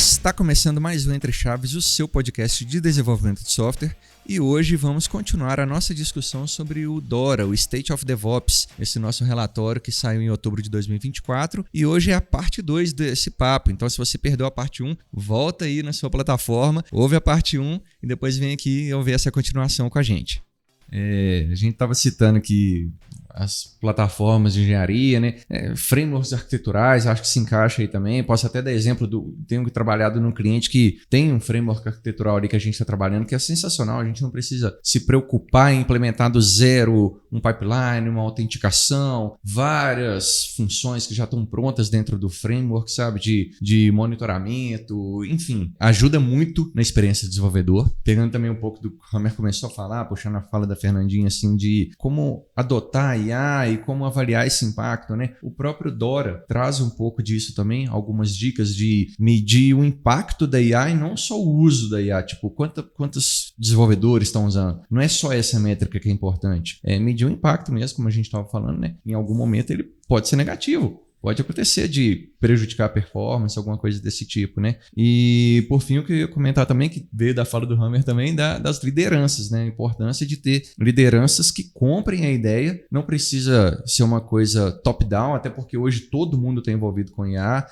Está começando mais um Entre Chaves, o seu podcast de desenvolvimento de software, e hoje vamos continuar a nossa discussão sobre o DORA, o State of DevOps, esse nosso relatório que saiu em outubro de 2024, e hoje é a parte 2 desse papo. Então, se você perdeu a parte 1, volta aí na sua plataforma, ouve a parte 1 e depois vem aqui ouvir essa continuação com a gente. A gente estava citando aqui as plataformas de engenharia, né? Frameworks arquiteturais, acho que se encaixa aí também. Posso até dar exemplo, tenho trabalhado num cliente que tem um framework arquitetural ali que a gente está trabalhando, que é sensacional. A gente não precisa se preocupar em implementar do zero um pipeline, uma autenticação, várias funções que já estão prontas dentro do framework, sabe? De monitoramento, enfim. Ajuda muito na experiência do desenvolvedor. Pegando também um pouco do que o Hammer começou a falar, puxando a fala da Fernandinha, assim, de como adotar a IA e como avaliar esse impacto, né? O próprio DORA traz um pouco disso também, algumas dicas de medir o impacto da IA e não só o uso da IA, tipo, quantos desenvolvedores estão usando. Não é só essa métrica que é importante, é medir o impacto mesmo, como a gente estava falando, né? Em algum momento ele pode ser negativo. Pode acontecer de prejudicar a performance, alguma coisa desse tipo, né? E, por fim, eu queria comentar também, que veio da fala do Hammer também, das lideranças, né? A importância de ter lideranças que comprem a ideia. Não precisa ser uma coisa top-down, até porque hoje todo mundo está envolvido com IA.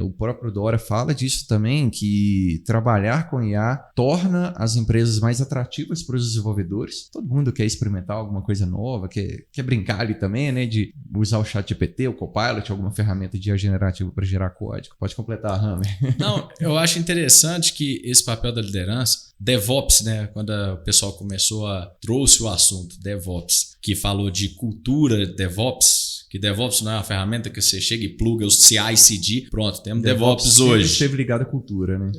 O próprio Dora fala disso também, que trabalhar com IA torna as empresas mais atrativas para os desenvolvedores. Todo mundo quer experimentar alguma coisa nova, quer brincar ali também, né? De usar o ChatGPT, o Copilot, alguma ferramenta de IA generativa para gerar código. Pode completar, Hammer. Não, eu acho interessante que esse papel da liderança, DevOps, né? Quando o pessoal trouxe o assunto DevOps, que falou de cultura DevOps, que DevOps não é uma ferramenta que você chega e pluga os CI/CD, pronto, temos DevOps hoje. Sempre esteve ligado à cultura, né?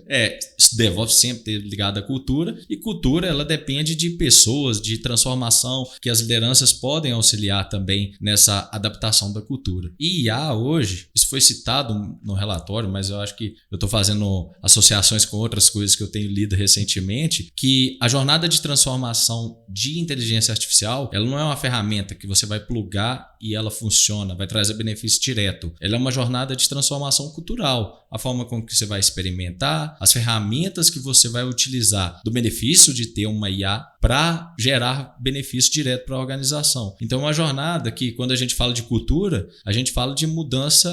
DevOps sempre esteve ligado à cultura, e cultura ela depende de pessoas, de transformação, que as lideranças podem auxiliar também nessa adaptação da cultura. E IA hoje, isso foi citado no relatório, mas eu acho que eu estou fazendo associações com outras coisas que eu tenho lido recentemente, que a jornada de transformação de inteligência artificial, ela não é uma ferramenta que você vai plugar e ela funciona, vai trazer benefício direto. Ela é uma jornada de transformação cultural. A forma com que você vai experimentar, as ferramentas que você vai utilizar do benefício de ter uma IA para gerar benefício direto para a organização. Então, é uma jornada que, quando a gente fala de cultura, a gente fala de mudança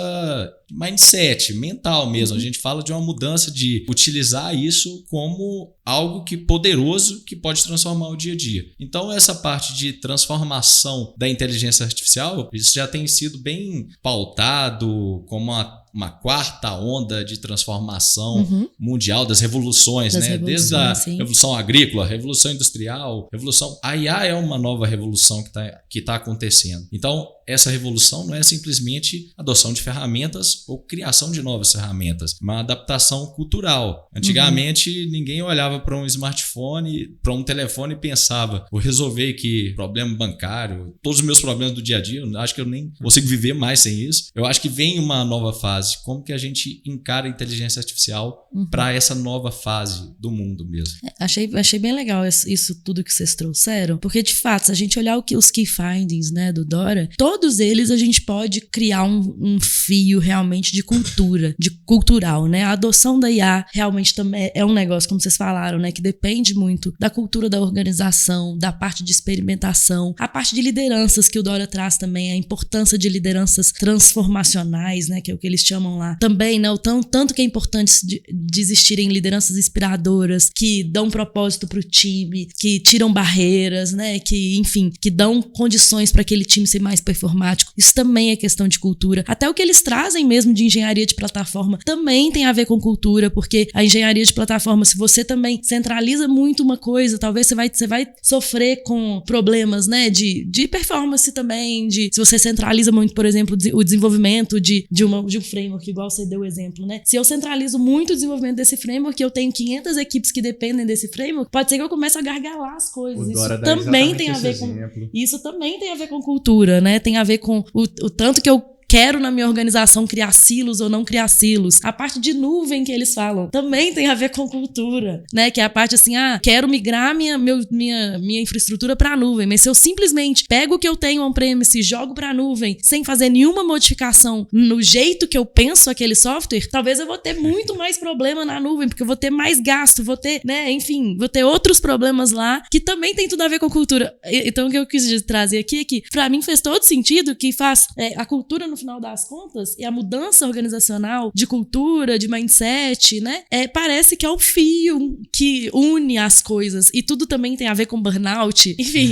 de mindset, mental mesmo. A gente fala de uma mudança de utilizar isso como algo poderoso que pode transformar o dia a dia. Então, essa parte de transformação da inteligência artificial, isso já tem sido bem pautado como uma quarta onda de transformação mundial das revoluções, né? Desde a revolução agrícola, revolução industrial, a IA é uma nova revolução que tá acontecendo. Então, essa revolução não é simplesmente adoção de ferramentas ou criação de novas ferramentas, uma adaptação cultural. Antigamente, ninguém olhava para um smartphone, para um telefone e pensava, vou resolver aqui problema bancário, todos os meus problemas do dia a dia, eu acho que eu nem consigo viver mais sem isso. Eu acho que vem uma nova fase. Como que a gente encara a inteligência artificial para essa nova fase do mundo mesmo? Achei bem legal isso tudo que vocês trouxeram, porque de fato, se a gente olhar os key findings, né, do Dora, todos eles a gente pode criar um fio realmente de cultural, né? A adoção da IA realmente também é um negócio, como vocês falaram, né, que depende muito da cultura da organização, da parte de experimentação, a parte de lideranças que o Dora traz também, a importância de lideranças transformacionais, né, que é o que eles chamam lá. Também, né, tanto que é importante de existirem lideranças inspiradoras que dão propósito para o time, que tiram barreiras, né, que, enfim, que dão condições para aquele time ser mais performático. Isso também é questão de cultura. Até o que eles trazem mesmo de engenharia de plataforma também tem a ver com cultura, porque a engenharia de plataforma, se você também centraliza muito uma coisa, talvez você vai sofrer com problemas, né, de performance também, se você centraliza muito, por exemplo, o desenvolvimento de um framework, igual você deu o exemplo, né? Se eu centralizo muito o desenvolvimento desse framework, eu tenho 500 equipes que dependem desse framework, pode ser que eu comece a gargalar as coisas. Isso também tem a ver com cultura, né? Tem a ver com o tanto que eu quero na minha organização criar silos ou não criar silos. A parte de nuvem que eles falam também tem a ver com cultura, né? Que é a parte assim, quero migrar minha infraestrutura para a nuvem, mas se eu simplesmente pego o que eu tenho on-premise e jogo para a nuvem sem fazer nenhuma modificação no jeito que eu penso aquele software, talvez eu vou ter muito mais problema na nuvem, porque eu vou ter mais gasto, vou ter, né, enfim, vou ter outros problemas lá que também tem tudo a ver com cultura. Então o que eu quis trazer aqui é que pra mim fez todo sentido que faz a cultura no final das contas e a mudança organizacional de cultura, de mindset, né, parece que é o fio que une as coisas e tudo também tem a ver com burnout, enfim,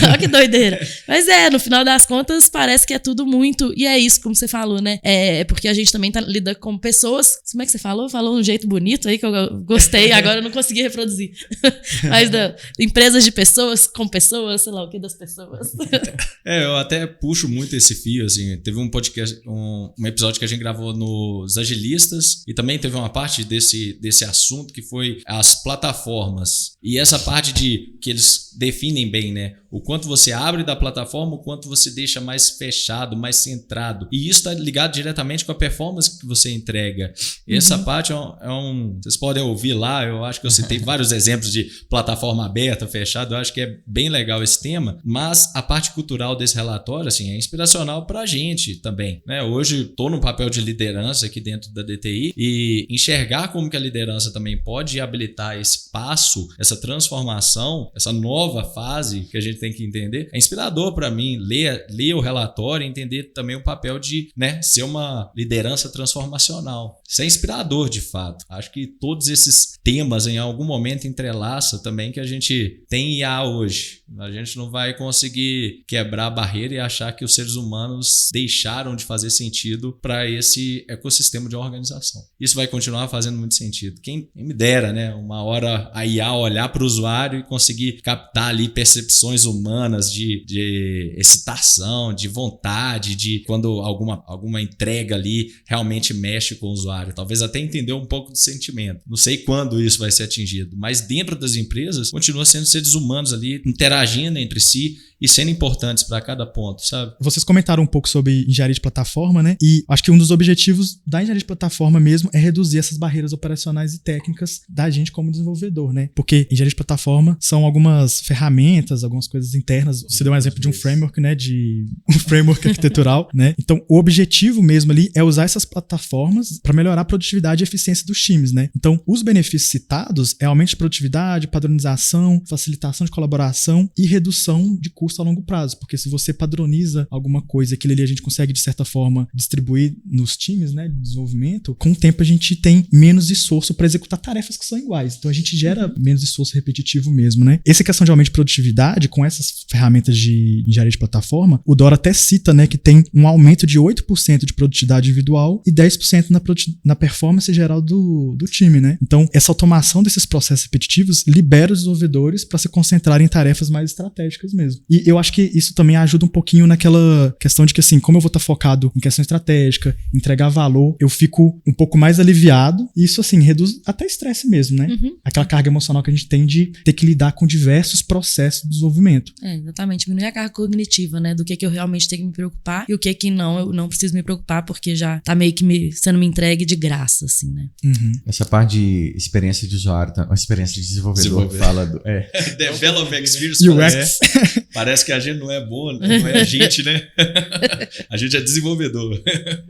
olha que doideira. Mas no final das contas parece que é tudo muito, e é isso, como você falou, né, porque a gente também lida com pessoas, como é que você falou? Falou um jeito bonito aí que eu gostei, agora eu não consegui reproduzir. Mas empresas de pessoas, com pessoas, sei lá o que das pessoas. Eu até puxo muito esse fio, assim, teve um podcast, um episódio que a gente gravou nos Agilistas e também teve uma parte desse assunto que foi as plataformas. E essa parte de que eles definem bem, né? O quanto você abre da plataforma, o quanto você deixa mais fechado, mais centrado. E isso está ligado diretamente com a performance que você entrega. Essa parte vocês podem ouvir lá, eu acho que eu citei vários exemplos de plataforma aberta, fechada, eu acho que é bem legal esse tema, mas a parte cultural desse relatório, assim, é inspiracional para a gente também, né? Hoje estou no papel de liderança aqui dentro da DTI e enxergar como que a liderança também pode habilitar esse passo, essa transformação, essa nova fase que a gente tem que entender, é inspirador para mim ler o relatório e entender também o papel de, né, ser uma liderança transformacional. Isso é inspirador, de fato. Acho que todos esses temas em algum momento entrelaça também que a gente tem IA hoje. A gente não vai conseguir quebrar a barreira e achar que os seres humanos deixaram de fazer sentido para esse ecossistema de organização. Isso vai continuar fazendo muito sentido. Quem me dera, né? Uma hora a IA olhar para o usuário e conseguir captar ali percepções humanas de excitação, de vontade, de quando alguma entrega ali realmente mexe com o usuário. Talvez até entender um pouco do sentimento. Não sei quando isso vai ser atingido, mas dentro das empresas continua sendo seres humanos ali interagindo entre si e sendo importantes para cada ponto, sabe? Vocês comentaram um pouco sobre engenharia de plataforma, né? E acho que um dos objetivos da engenharia de plataforma mesmo é reduzir essas barreiras operacionais e técnicas da gente como desenvolvedor, né? Porque engenharia de plataforma são algumas ferramentas, algumas coisas internas. Você deu um exemplo de um framework, né? De um framework arquitetural, né? Então, o objetivo mesmo ali é usar essas plataformas para melhorar a produtividade e eficiência dos times, né? Então, os benefícios citados é aumento de produtividade, padronização, facilitação de colaboração e redução de custo a longo prazo, porque se você padroniza alguma coisa, aquilo ali a gente consegue de certa forma distribuir nos times, né, de desenvolvimento, com o tempo a gente tem menos esforço para executar tarefas que são iguais, então a gente gera menos esforço repetitivo mesmo, né? Essa questão de aumento de produtividade com essas ferramentas de engenharia de plataforma, o Dora até cita, né, que tem um aumento de 8% de produtividade individual e 10% na performance geral do time, né? Então essa automação desses processos repetitivos libera os desenvolvedores para se concentrarem em tarefas mais estratégicas mesmo. E eu acho que isso também ajuda um pouquinho naquela questão de que, assim, como eu vou estar focado em questão estratégica, entregar valor, eu fico um pouco mais aliviado e isso, assim, reduz até estresse mesmo, né? Aquela carga emocional que a gente tem de ter que lidar com diversos processos de desenvolvimento. Exatamente. Diminuir a carga cognitiva, né? Do que eu realmente tenho que me preocupar e o que não, eu não preciso me preocupar porque já tá meio que sendo me entregue de graça, assim, né? Essa parte de experiência de usuário, uma experiência de desenvolvedor. Fala do... Develop Experience. UX. Parece que a gente não é bom, não é a gente, né? A gente é desenvolvedor.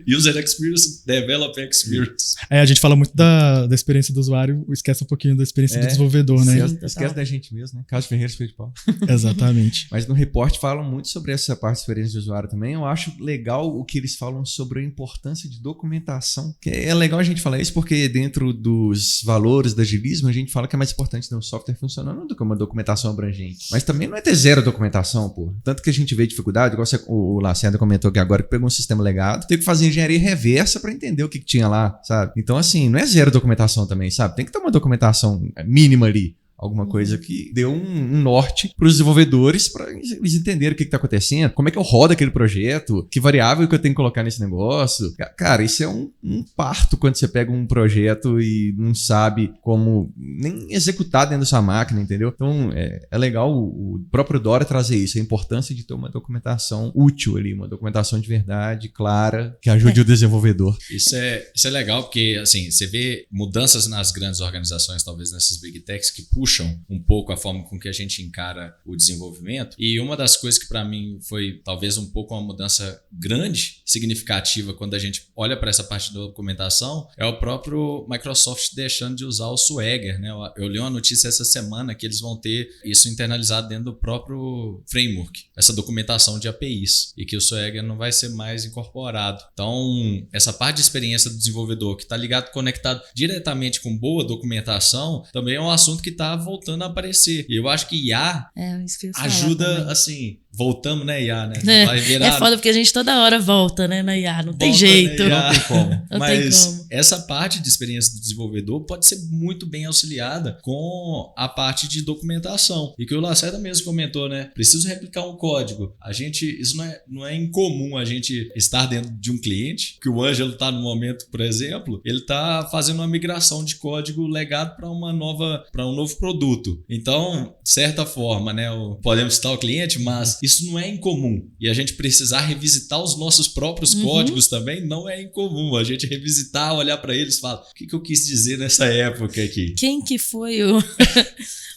User Experience, Develop Experience. A gente fala muito da experiência do usuário, esquece um pouquinho da experiência do desenvolvedor, né? Esquece da gente mesmo, né? Carlos Ferreira, Espírito de Pau. Exatamente. Mas no report falam muito sobre essa parte de experiência de usuário também. Eu acho legal o que eles falam sobre a importância de documentação. Que é legal a gente falar isso porque dentro dos valores do agilismo a gente fala que é mais importante ter um software funcionando do que uma documentação abrangente. Mas também não é ter zero documentação, pô. Tanto que a gente vê dificuldade, igual o Lacerda comentou aqui agora, que pegou um sistema legado, teve que fazer engenharia reversa para entender o que tinha lá, sabe? Então, assim, não é zero documentação também, sabe? Tem que ter uma documentação mínima ali. alguma coisa que deu um norte para os desenvolvedores, para eles entenderem o que está acontecendo, como é que eu rodo aquele projeto, que variável que eu tenho que colocar nesse negócio. Cara, isso é um parto quando você pega um projeto e não sabe como nem executar dentro da sua máquina, entendeu? Então, é legal o próprio Dora trazer isso, a importância de ter uma documentação útil ali, uma documentação de verdade, clara, que ajude o desenvolvedor. Isso é legal porque, assim, você vê mudanças nas grandes organizações, talvez nessas big techs, que puxam um pouco a forma com que a gente encara o desenvolvimento. E uma das coisas que para mim foi talvez um pouco uma mudança grande, significativa, quando a gente olha para essa parte da documentação, é o próprio Microsoft deixando de usar o Swagger, né? Eu li uma notícia essa semana que eles vão ter isso internalizado dentro do próprio framework, essa documentação de APIs, e que o Swagger não vai ser mais incorporado. Então, essa parte de experiência do desenvolvedor que está ligado, conectado diretamente com boa documentação, também é um assunto que está voltando a aparecer. E eu acho que IA ajuda, assim, voltamos, né, IA, né? Vai virar... É foda porque a gente toda hora volta, né, na IA, não tem jeito. Não tem como. Mas essa parte de experiência do desenvolvedor pode ser muito bem auxiliada com a parte de documentação. E que o Lacerda mesmo comentou, né? Preciso replicar um código. Isso não é incomum a gente estar dentro de um cliente, que o Ângelo está no momento, por exemplo, ele está fazendo uma migração de código legado para um novo produto. Então, de certa forma, né, podemos citar o cliente, mas isso não é incomum. E a gente precisar revisitar os nossos próprios códigos também não é incomum. A gente revisitar, olhar para eles e falar, o que eu quis dizer nessa época aqui? Quem que foi o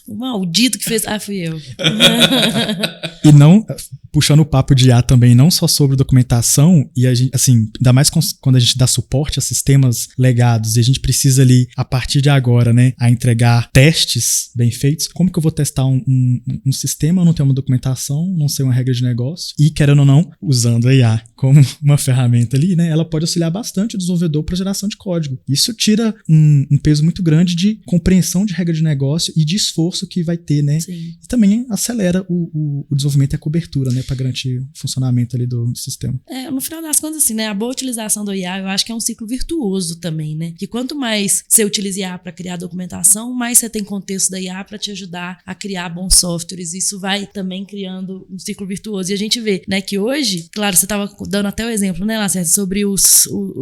maldito que fez? Ah, fui eu. E não, puxando o papo de IA também, não só sobre documentação, e a gente, assim, ainda mais quando a gente dá suporte a sistemas legados e a gente precisa ali, a partir de agora, né, a entregar testes bem feitos. Como que eu vou testar um sistema, não ter uma documentação, não ser uma regra de negócio? E, querendo ou não, usando a IA como uma ferramenta ali, né, ela pode auxiliar bastante o desenvolvedor para geração de código. Isso tira um peso muito grande de compreensão de regra de negócio e de esforço que vai ter, né? Sim. E também acelera o desenvolvimento e a cobertura, né, para garantir o funcionamento ali do sistema. No final das contas, assim, né, a boa utilização do IA, eu acho que é um ciclo virtuoso também, né? Que quanto mais você utiliza IA para criar documentação, mais você tem contexto da IA para te ajudar a criar bons softwares. Isso vai também criando um ciclo virtuoso. E a gente vê, né, que hoje, claro, você estava dando até o exemplo, né, Lacerda, sobre o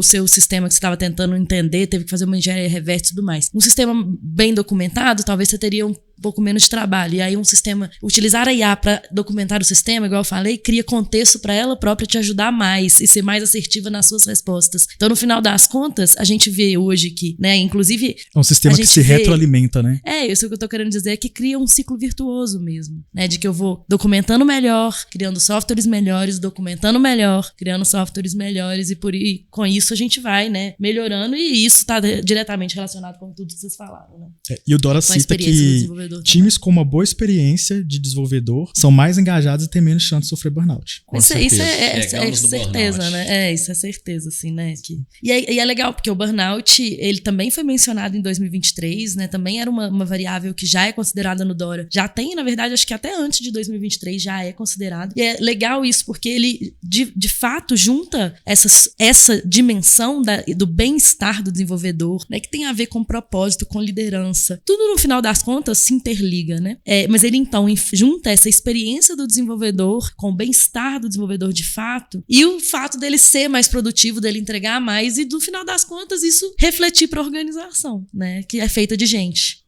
seu sistema que você estava tentando entender, teve que fazer uma engenharia reversa e tudo mais. Um sistema bem documentado, talvez você teria um pouco menos de trabalho. E aí um sistema, utilizar a IA para documentar o sistema, igual eu falei, cria contexto para ela própria te ajudar mais e ser mais assertiva nas suas respostas. Então, no final das contas, a gente vê hoje que, né, inclusive... É um sistema que se retroalimenta, né? Isso que eu tô querendo dizer é que cria um ciclo virtuoso mesmo, né? De que eu vou documentando melhor, criando softwares melhores, documentando melhor, criando softwares melhores e com isso a gente vai, né, melhorando, e isso está diretamente relacionado com tudo que vocês falaram, né? E o Dora cita que times com uma boa experiência de desenvolvedor são mais engajados e têm menos chance de sofrer burnout. Isso é certeza, né? Isso é certeza, assim, né? E é legal, porque o burnout, ele também foi mencionado em 2023, né? Também era uma variável que já é considerada no Dora. Já tem, na verdade, acho que até antes de 2023 já é considerado. E é legal isso, porque ele, de fato, junta essa dimensão do bem-estar do desenvolvedor, né? Que tem a ver com propósito, com liderança. Tudo, no final das contas, se interliga, né? Mas ele, então, junta essa experiência do desenvolvedor com o bem-estar do desenvolvedor de fato e o fato dele ser mais produtivo, dele entregar mais e, no final das contas, isso refletir para a organização, né? Que é feita de gente.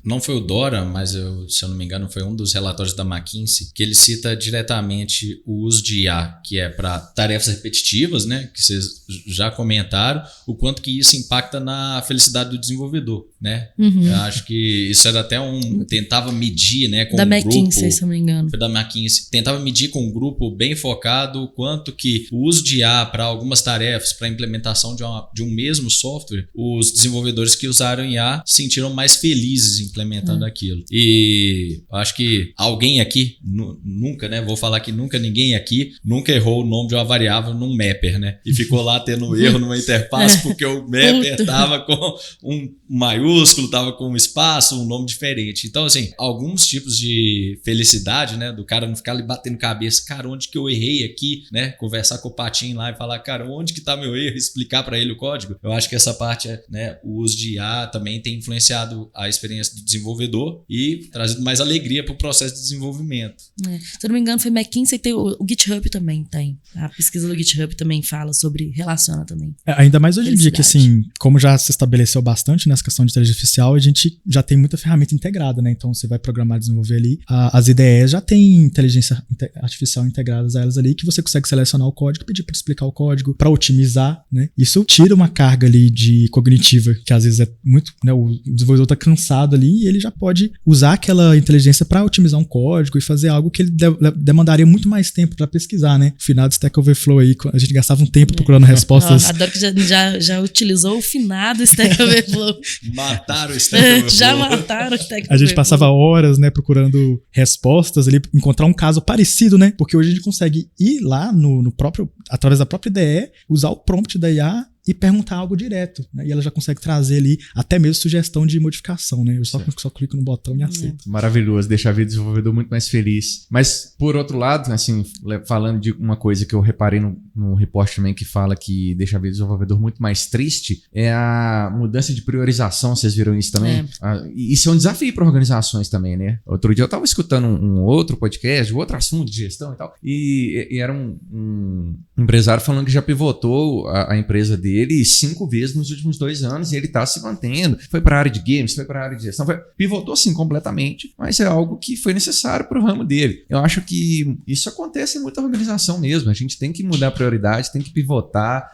Não foi o Dora, mas se eu não me engano foi um dos relatórios da McKinsey, que ele cita diretamente o uso de IA, que é para tarefas repetitivas, né, que vocês já comentaram, o quanto que isso impacta na felicidade do desenvolvedor, né? Eu acho que isso era até tentava medir, né, com da um McKinsey, grupo, se eu não me engano. Foi da McKinsey, tentava medir com um grupo bem focado o quanto que o uso de IA para algumas tarefas, para a implementação de um mesmo software, os desenvolvedores que usaram IA se sentiram mais felizes implementando aquilo. E acho que alguém aqui, nunca, né? Vou falar que ninguém aqui nunca errou o nome de uma variável num mapper, né? E ficou lá tendo erro numa interface porque o mapper tava com um maiúsculo, tava com um espaço, um nome diferente. Então, assim, alguns tipos de felicidade, né? Do cara não ficar ali batendo cabeça, cara, onde que eu errei aqui, né? Conversar com o Patinho lá e falar, cara, onde que tá meu erro? Explicar para ele o código. Eu acho que essa parte, né? O uso de IA também tem influenciado a experiência do do desenvolvedor e trazido mais alegria para o processo de desenvolvimento. Se eu não me engano, foi McKinsey, tem o GitHub também tem. A pesquisa do GitHub também fala sobre, relaciona também. Ainda mais hoje em dia que, assim, como já se estabeleceu bastante nessa questão de inteligência artificial, a gente já tem muita ferramenta integrada, né? Então você vai programar, desenvolver ali, as IDEs já tem inteligência artificial integradas a elas ali, que você consegue selecionar o código, pedir para explicar o código, para otimizar, né? Isso tira uma carga ali de cognitiva, que às vezes é muito, né? O desenvolvedor tá cansado ali e ele já pode usar aquela inteligência para otimizar um código e fazer algo que ele demandaria muito mais tempo para pesquisar, né? O finado Stack Overflow aí, a gente gastava um tempo procurando respostas. Adoro que já utilizou o finado Stack Overflow. Mataram o Stack Overflow. Já mataram o Stack Overflow. A gente passava horas, né, procurando respostas ali, encontrar um caso parecido, né? Porque hoje a gente consegue ir lá no próprio, através da própria IDE, usar o prompt da IA e perguntar algo direto, né? E ela já consegue trazer ali até mesmo sugestão de modificação, né? Eu só clico no botão e aceito. Maravilhoso, deixa a vida do desenvolvedor muito mais feliz. Mas, por outro lado, assim, falando de uma coisa que eu reparei no report também que fala que deixa a vida do desenvolvedor muito mais triste, é a mudança de priorização, vocês viram isso também? Isso é um desafio para organizações também, né? Outro dia eu estava escutando um outro podcast, outro assunto de gestão e tal, e era um empresário falando que já pivotou a empresa dele 5 vezes nos últimos 2 anos e ele está se mantendo. Foi para a área de games, foi para a área de gestão, pivotou sim completamente, mas é algo que foi necessário para o ramo dele. Eu acho que isso acontece em muita organização mesmo. A gente tem que mudar a prioridade, tem que pivotar.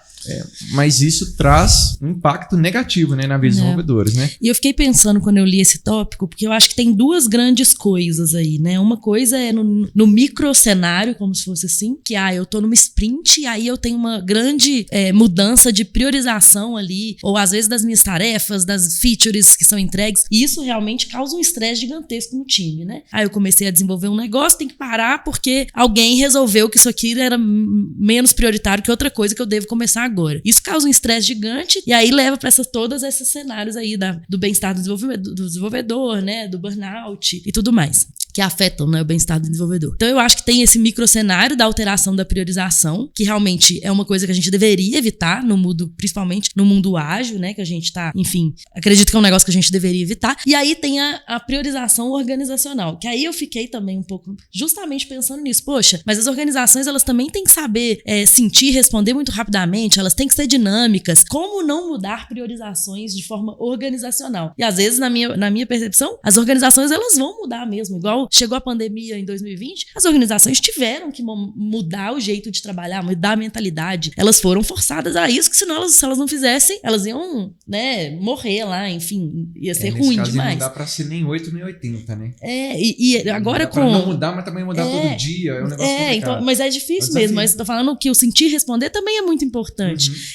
Mas isso traz um impacto negativo, né, na vida dos desenvolvedores, né? E eu fiquei pensando quando eu li esse tópico, porque eu acho que tem 2 grandes coisas aí, né? Uma coisa é no micro cenário, como se fosse assim, que eu tô numa sprint e aí eu tenho uma grande mudança de priorização ali, ou às vezes das minhas tarefas, das features que são entregues, e isso realmente causa um estresse gigantesco no time, né? Aí eu comecei a desenvolver um negócio, tem que parar porque alguém resolveu que isso aqui era menos prioritário que outra coisa que eu devo começar agora. Isso causa um estresse gigante e aí leva para todos esses cenários aí do bem-estar do desenvolvedor, né, do burnout e tudo mais, que afetam, né, o bem-estar do desenvolvedor. Então eu acho que tem esse microcenário da alteração da priorização, que realmente é uma coisa que a gente deveria evitar no mundo, principalmente no mundo ágil, né, que a gente tá, enfim, acredito que é um negócio que a gente deveria evitar. E aí tem a priorização organizacional, que aí eu fiquei também um pouco justamente pensando nisso. Poxa, mas as organizações, elas também têm que saber sentir e responder muito rapidamente, elas têm que ser dinâmicas. Como não mudar priorizações de forma organizacional? E às vezes, na minha percepção, as organizações, elas vão mudar mesmo. Igual chegou a pandemia em 2020, as organizações tiveram que mudar o jeito de trabalhar, mudar a mentalidade. Elas foram forçadas a isso, que senão se elas não fizessem, elas iam, né, morrer lá, enfim, ia ser ruim caso, demais. Não dá pra ser nem 8 nem 80, né? E agora com... Não mudar, mas também mudar todo dia, é um negócio complicado. Então, mas é difícil mesmo, mas tô falando que o sentir e responder também é muito importante.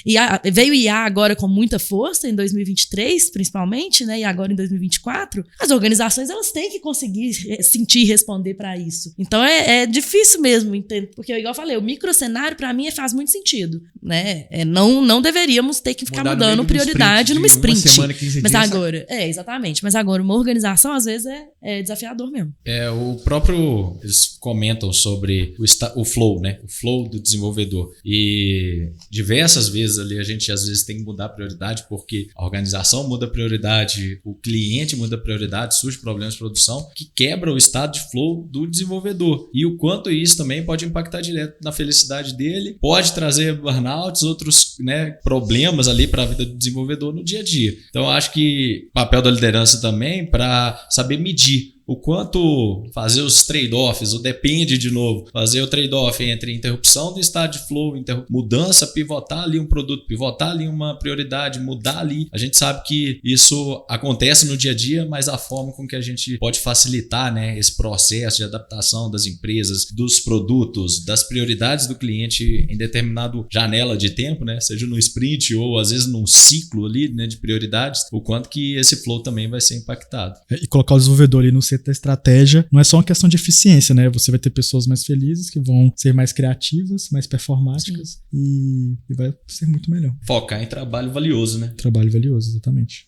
E veio o IA agora com muita força, em 2023, principalmente, né, e agora em 2024, as organizações, elas têm que conseguir sentir e responder para isso. Então, é difícil mesmo, porque, igual eu falei, o microcenário, para mim, faz muito sentido, né? Não deveríamos ter que ficar mudando prioridade numa sprint. Uma semana, 15 mas dias, agora, exatamente. Mas agora, uma organização, às vezes, é desafiador mesmo. O próprio, eles comentam sobre o flow, né? O flow do desenvolvedor. E diversas vezes ali a gente, às vezes, tem que mudar a prioridade, porque a organização muda a prioridade, o cliente muda a prioridade, surge problemas de produção, que quebra o estado de flow do desenvolvedor. E o quanto isso também pode impactar direto na felicidade dele, pode trazer burnouts, outros, né, problemas ali para a vida do desenvolvedor no dia a dia. Então, eu acho que o papel da liderança também para saber medir o quanto fazer os trade-offs, o depende de novo, fazer o trade-off entre interrupção do estado de flow, mudança, pivotar ali um produto, pivotar ali uma prioridade, mudar ali. A gente sabe que isso acontece no dia a dia, mas a forma com que a gente pode facilitar, né, esse processo de adaptação das empresas, dos produtos, das prioridades do cliente em determinado janela de tempo, né, seja no sprint ou às vezes num ciclo ali, né, de prioridades, o quanto que esse flow também vai ser impactado. E colocar o desenvolvedor ali no centro da estratégia não é só uma questão de eficiência, né? Você vai ter pessoas mais felizes que vão ser mais criativas, mais performáticas e vai ser muito melhor. Focar em trabalho valioso, né? Trabalho valioso, exatamente.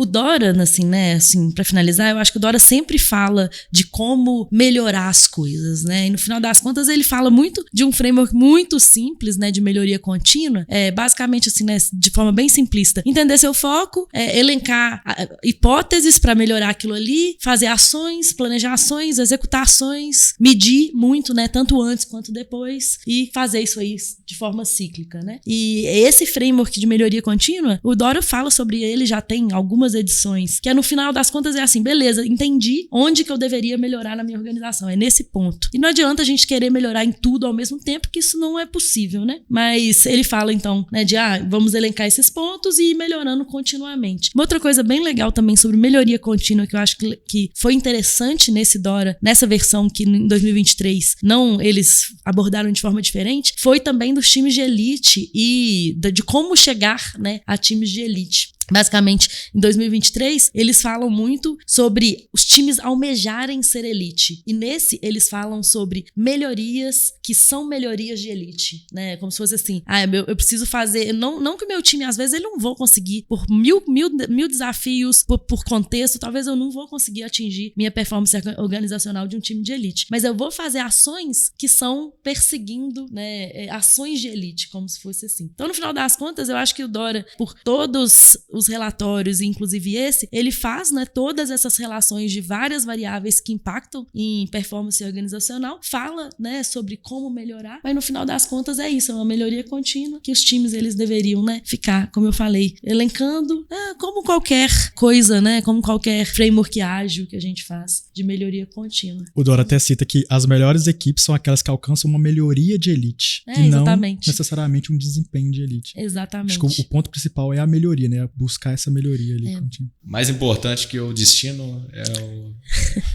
O Dora, assim, né, assim, pra finalizar, eu acho que o Dora sempre fala de como melhorar as coisas, né? E no final das contas ele fala muito de um framework muito simples, né, de melhoria contínua, basicamente assim, né, de forma bem simplista. Entender seu foco, elencar hipóteses para melhorar aquilo ali, fazer ações, planejar ações, executar ações, medir muito, né, tanto antes quanto depois e fazer isso aí de forma cíclica, né? E esse framework de melhoria contínua, o Dora fala sobre ele, já tem algumas edições, que é no final das contas é assim, beleza, entendi onde que eu deveria melhorar na minha organização, é nesse ponto. E não adianta a gente querer melhorar em tudo ao mesmo tempo, que isso não é possível, né? Mas ele fala então, né, de vamos elencar esses pontos e ir melhorando continuamente. Uma outra coisa bem legal também sobre melhoria contínua, que eu acho que foi interessante nesse Dora, nessa versão que em 2023 eles abordaram de forma diferente, foi também dos times de elite e de como chegar, né, a times de elite. Basicamente, em 2023, eles falam muito sobre os times almejarem ser elite. E nesse, eles falam sobre melhorias que são melhorias de elite, né? Como se fosse assim, eu preciso fazer... Não que o meu time, às vezes, ele não vou conseguir, por mil desafios, por contexto, talvez eu não vou conseguir atingir minha performance organizacional de um time de elite. Mas eu vou fazer ações que são perseguindo, né, ações de elite, como se fosse assim. Então, no final das contas, eu acho que o Dora, por todos os relatórios, inclusive esse, ele faz, né, todas essas relações de várias variáveis que impactam em performance organizacional, fala, né, sobre como melhorar, mas no final das contas é isso, é uma melhoria contínua que os times eles deveriam, né, ficar, como eu falei, elencando, como qualquer coisa, né, como qualquer framework ágil que a gente faz de melhoria contínua. O Dora até cita que as melhores equipes são aquelas que alcançam uma melhoria de elite e exatamente. Não necessariamente um desempenho de elite. Exatamente. Acho que o ponto principal é a melhoria, né, buscar essa melhoria ali. Mais importante que o destino é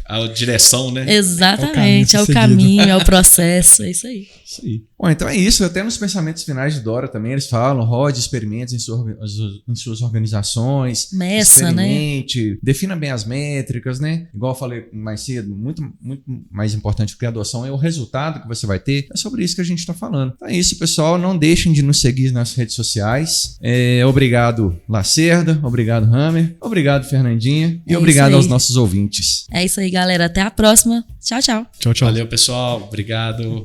a direção, né? Exatamente, é o caminho, é o processo, é isso aí. Isso aí. Bom, então é isso. Até nos pensamentos finais de Dora também eles falam, rode experimentos em suas organizações. Meça, experimente, né? Defina bem as métricas, né? Igual eu falei mais cedo, muito, muito mais importante que a adoção é o resultado que você vai ter. É sobre isso que a gente está falando. Então é isso, pessoal. Não deixem de nos seguir nas redes sociais. Obrigado, Lacerda. Obrigado, Hammer. Obrigado, Fernandinha. E obrigado aos nossos ouvintes. É isso aí, galera. Até a próxima. Tchau, tchau. Tchau, tchau. Valeu, pessoal. Obrigado.